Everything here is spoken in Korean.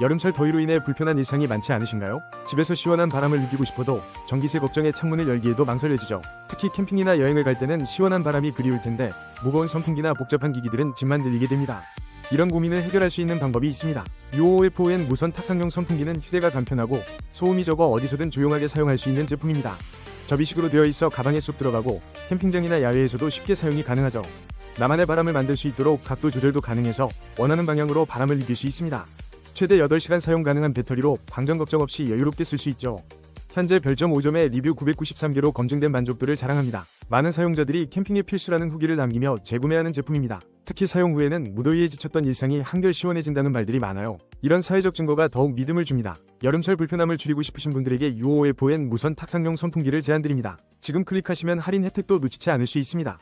여름철 더위로 인해 불편한 일상이 많지 않으신가요? 집에서 시원한 바람을 느끼고 싶어도 전기세 걱정에 창문을 열기에도 망설여지죠. 특히 캠핑이나 여행을 갈 때는 시원한 바람이 그리울 텐데 무거운 선풍기나 복잡한 기기들은 집만 들리게 됩니다. 이런 고민을 해결할 수 있는 방법이 있습니다. UOF-N 무선 탁상용 선풍기는 휴대가 간편하고 소음이 적어 어디서든 조용하게 사용할 수 있는 제품입니다. 접이식으로 되어 있어 가방에 쏙 들어가고 캠핑장이나 야외에서도 쉽게 사용이 가능하죠. 나만의 바람을 만들 수 있도록 각도 조절도 가능해서 원하는 방향으로 바람을 이길 수 있습니다. 최대 8시간 사용 가능한 배터리로 방전 걱정 없이 여유롭게 쓸 수 있죠. 현재 별점 5점에 리뷰 993개로 검증된 만족도를 자랑합니다. 많은 사용자들이 캠핑에 필수라는 후기를 남기며 재구매하는 제품입니다. 특히 사용 후에는 무더위에 지쳤던 일상이 한결 시원해진다는 말들이 많아요. 이런 사회적 증거가 더욱 믿음을 줍니다. 여름철 불편함을 줄이고 싶으신 분들에게 UOF-N 무선 탁상용 선풍기를 제안드립니다. 지금 클릭하시면 할인 혜택도 놓치지 않을 수 있습니다.